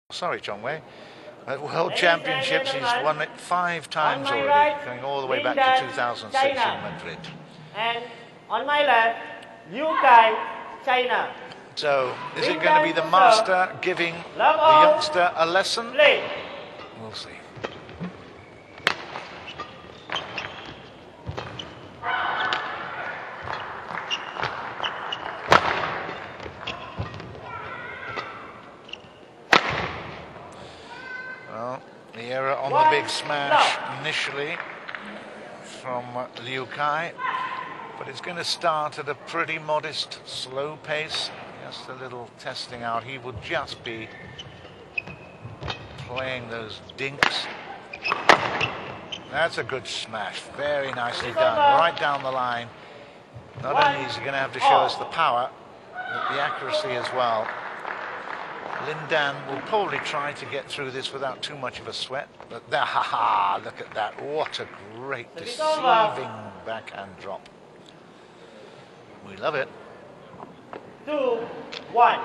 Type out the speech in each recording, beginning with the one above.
Sorry, Chongwei. At World Championships, he's won it 5 times already, going all the way back to 2006 in Madrid. And on my left, Liu Kai, China. So, is it going to be the master giving the youngster a lesson? We'll see. Well, the error on the big smash initially from Liu Kai, but it's going to start at a pretty modest, slow pace. Just a little testing out. He would just be playing those dinks. That's a good smash. Very nicely done. Right down the line. Not only is he going to have to show us the power, but the accuracy as well. Lin Dan will probably try to get through this without too much of a sweat. But look at that. What a great deceiving backhand drop. We love it. 2-1.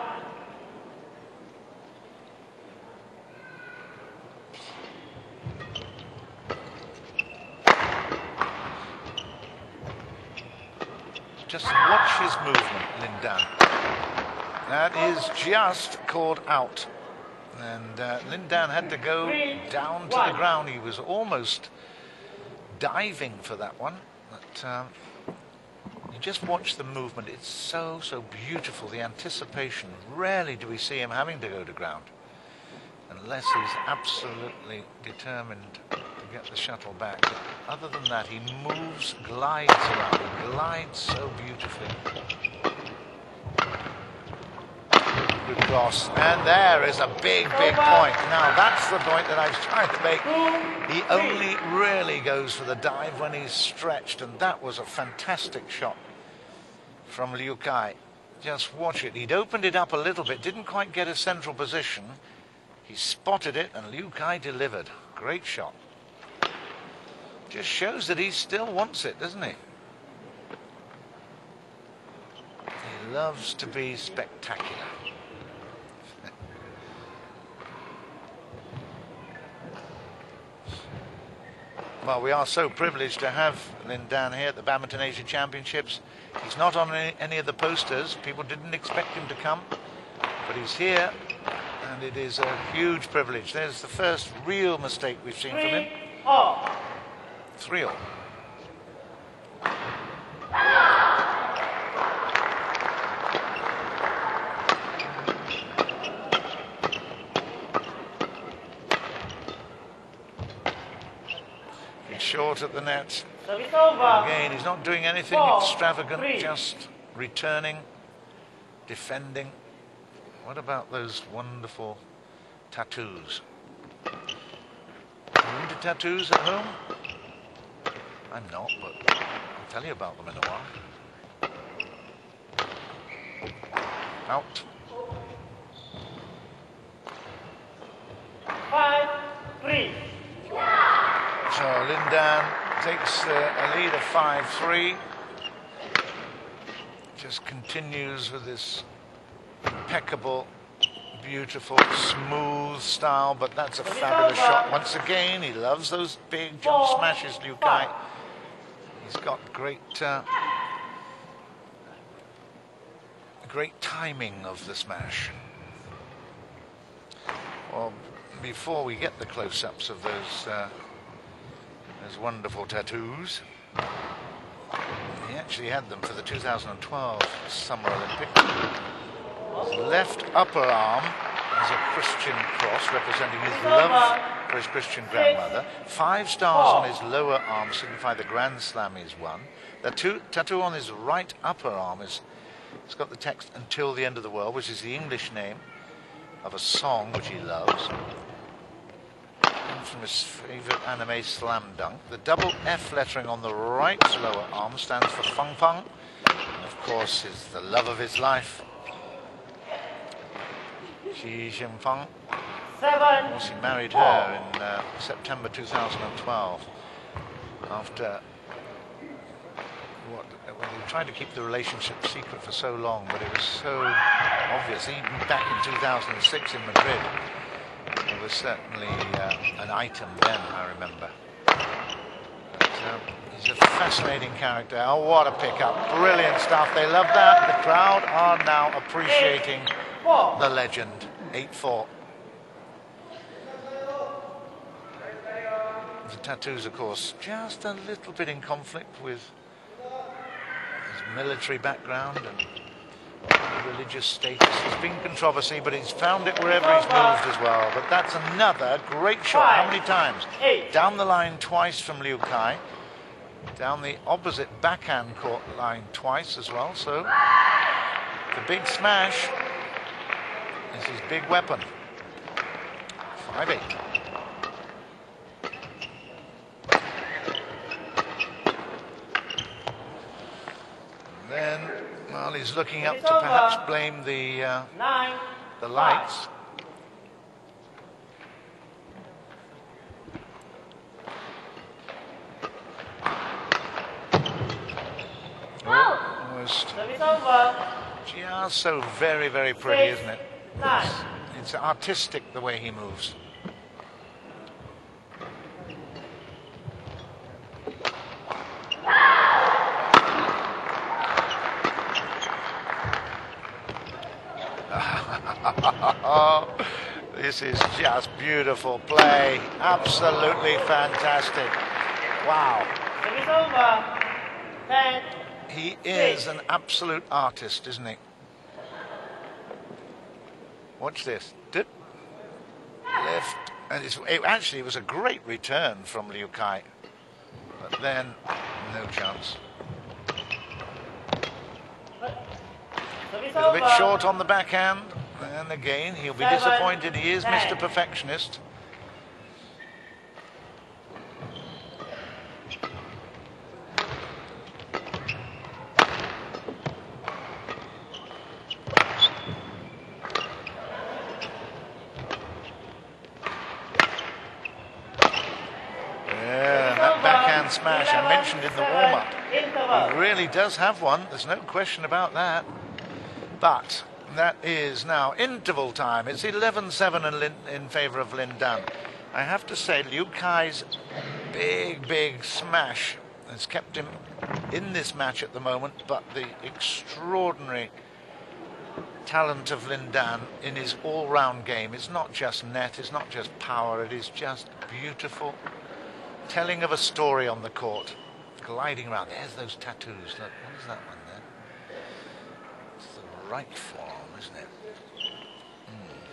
Just watch his movement, Lin Dan. That is just called out. And Lin Dan had to go down to the ground. He was almost diving for that one. But you just watch the movement. It's so beautiful. The anticipation. Rarely do we see him having to go to ground. Unless he's absolutely determined to get the shuttle back. But other than that, he moves, glides around. He glides so beautifully. Good cross. And there is a big point. Now, that's the point that I was trying to make. He only really goes for the dive when he's stretched. And that was a fantastic shot from Liu Kai. Just watch it. He'd opened it up a little bit. Didn't quite get a central position. He spotted it, and Liu Kai delivered. Great shot. Just shows that he still wants it, doesn't he? He loves to be spectacular. Well, we are so privileged to have Lin Dan here at the Badminton Asia Championships. He's not on any of the posters. People didn't expect him to come, but he's here. And it is a huge privilege. There's the first real mistake we've seen from him. 3-all. He's short at the net. Again, he's not doing anything extravagant, just returning, defending. What about those wonderful tattoos? Are you into tattoos at home? I'm not, but I'll tell you about them in a while. Out. 5-3. So Lin Dan takes a lead of 5-3. Just continues with this impeccable, beautiful, smooth style, but that's a fabulous shot. Once again, he loves those big jump smashes, Liu Kai. He's got great timing of the smash. Well, before we get the close-ups of those wonderful tattoos, he actually had them for the 2012 Summer Olympics. His left upper arm is a Christian cross representing his love for his Christian grandmother. 5 stars on his lower arm signify the Grand Slam he's won. The tattoo on his right upper arm it's got the text "Until the End of the World," which is the English name of a song which he loves. And from his favourite anime, Slam Dunk. The double F lettering on the right lower arm stands for Feng Feng. And of course, is the love of his life. Xi Jinping. Of course, he married her in September 2012 after well, they tried to keep the relationship secret for so long, but it was so obvious, even back in 2006 in Madrid. was certainly an item then, I remember. But, he's a fascinating character. Oh, what a pickup. Brilliant stuff. They love that. The crowd are now appreciating the legend. 8-4. The tattoos, of course, just a little bit in conflict with his military background and religious status. There's been controversy, but he's found it wherever he's moved as well. But that's another great shot. How many times? Down the line twice from Liu Kai. Down the opposite backhand court line twice as well. So the big smash is his big weapon. 5-8. Then, well, he's looking up to perhaps blame the lights. Almost just so very, very pretty, isn't it? It's artistic the way he moves. This is just beautiful play. Absolutely fantastic. Wow. He is an absolute artist, isn't he? Watch this. Dip. Left. And it was a great return from Liu Kai. But then, no chance. A little bit short on the backhand. And again, he'll be disappointed. He is Mr. Perfectionist. Yeah, that backhand smash I mentioned in the warm-up. He really does have one. There's no question about that. But that is now interval time. It's 11-7 in favour of Lin Dan. I have to say, Liu Kai's big smash has kept him in this match at the moment, but the extraordinary talent of Lin Dan in his all-round game is not just net, it's not just power, it is just beautiful telling of a story on the court, gliding around. There's those tattoos. Look, what is that one there? It's the right forearm, isn't it?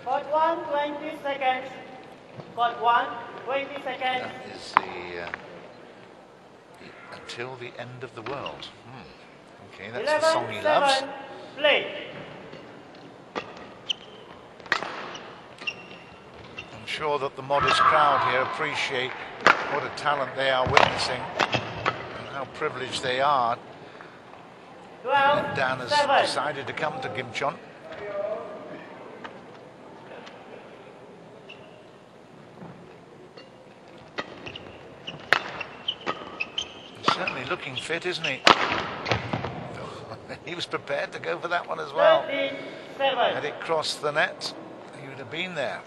Court 1, 20 seconds. Court 1, 20 seconds. That is the until the end of the world. Okay, that's the song he loves. Play. I'm sure that the modest crowd here appreciate what a talent they are witnessing and how privileged they are. 12, Dan has 7. decided to come to Gimcheon. He's certainly looking fit, isn't he? He was prepared to go for that one as well. 13, Had it crossed the net, he would have been there.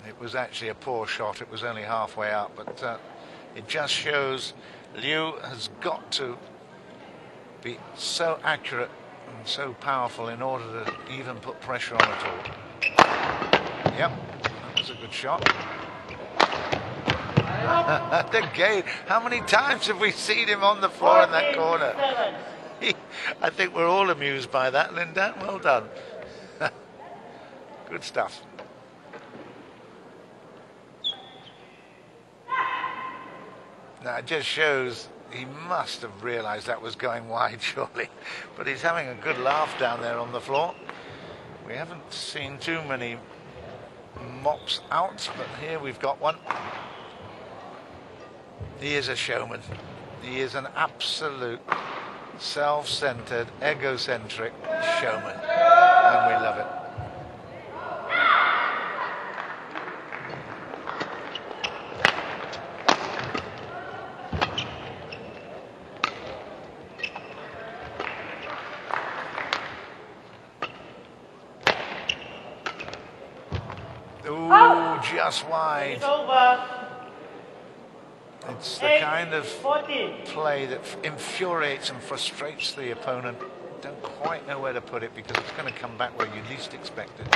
It was actually a poor shot. It was only halfway up, but it just shows Liu has got to be so accurate and so powerful in order to even put pressure on at all. Yep, that was a good shot. Again, how many times have we seen him on the floor in that corner? I think we're all amused by that, Lin Dan. Well done. Good stuff. Now, it just shows he must have realised that was going wide, surely. But he's having a good laugh down there on the floor. We haven't seen too many mops out, but here we've got one. He is a showman. He is an absolute self-centered, egocentric showman. And we love it. just wide. It's over. It's the kind of 14. play that infuriates and frustrates the opponent. Don't quite know where to put it because it's going to come back where you least expect it.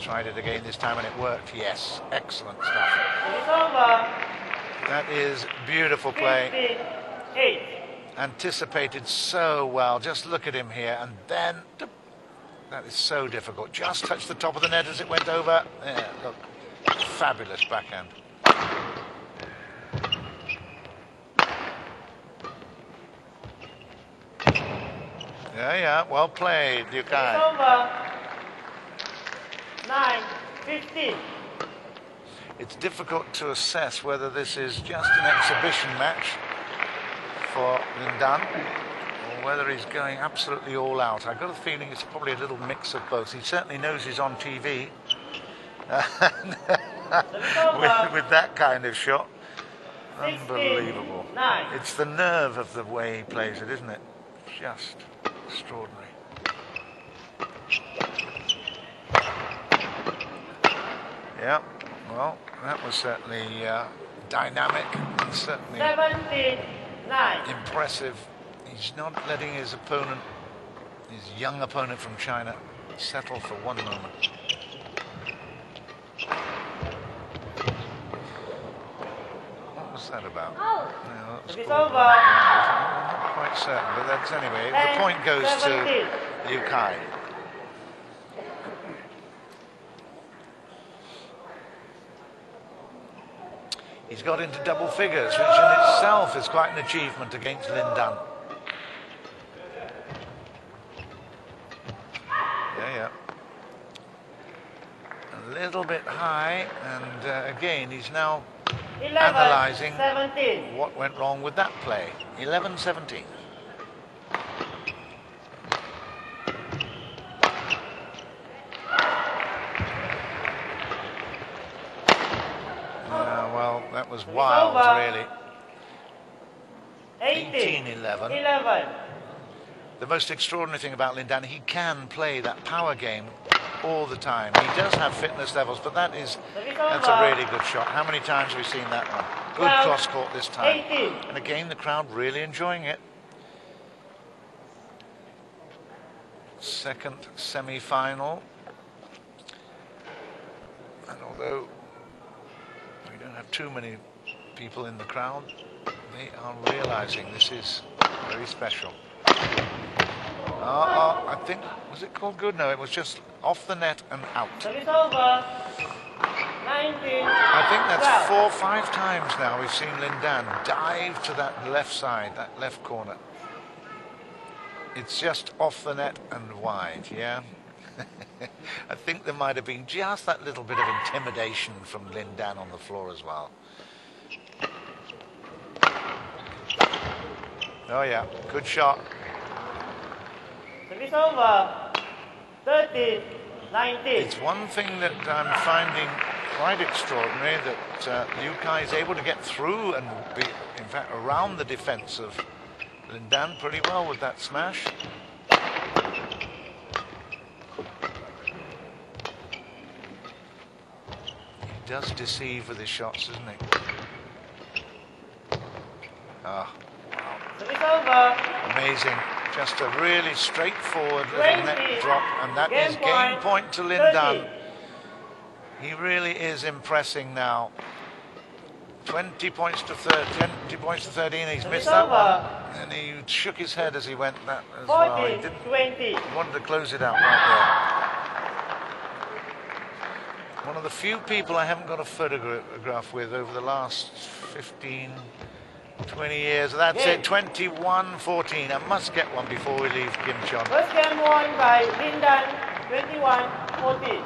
Tried it again this time and it worked. Yes, excellent stuff. It's over. That is beautiful play. 58. Anticipated so well. Just look at him here, and then that is so difficult. Just touch the top of the net as it went over. Yeah, look, fabulous backhand. Yeah, well played, Liu Kai. It's over. 9-15. It's difficult to assess whether this is just an exhibition match for Lin Dan or whether he's going absolutely all out. I've got a feeling it's probably a little mix of both. He certainly knows he's on TV with that kind of shot. Unbelievable. 9. It's the nerve of the way he plays it, isn't it? Just extraordinary. Yeah, well, that was certainly dynamic and certainly 17-9. impressive. He's not letting his opponent, his young opponent from China, settle for one moment. What was that about? No, that was It's called- over. I'm not quite certain, but that's anyway. The point goes 17. to Liu Kai. He's got into double figures, which in itself is quite an achievement against Lin Dan. Yeah. A little bit high, and again, he's now 11, analysing 17. what went wrong with that play. 11-17. Well, that was wild, really. 18-11. 11. The most extraordinary thing about Lin Dan, he can play that power game all the time. He does have fitness levels, but that's a really good shot. How many times have we seen that one? Good cross court this time. 18. And again, the crowd really enjoying it. Second semi-final. And although we don't have too many people in the crowd, they are realizing this is very special. I think, was it called good? No, it was just off the net and out. It's over. 19. I think that's 12. 4 or 5 times now we've seen Lin Dan dive to that left side, that left corner. It's just off the net and wide, yeah? I think there might have been just that little bit of intimidation from Lin Dan on the floor as well. Oh yeah, good shot. It's over. 13, 19. It's one thing that I'm finding quite extraordinary, that Liu Kai is able to get through and be, in fact, around the defense of Lin Dan pretty well with that smash. He does deceive with his shots, doesn't he? Ah, It's over. amazing. Just a really straightforward little net drop, and that Game is game point, point to Lin 30. Dan. He really is impressing now. 20 points to 13, he's missed that one. And he shook his head as he went that as well. He 14, didn't 20. he wanted to close it out right there. One of the few people I haven't got a photograph with over the last 15, 20 years. That's it, 21-14. I must get one before we leave Kim Chon. First game won by Lin Dan, 21-14.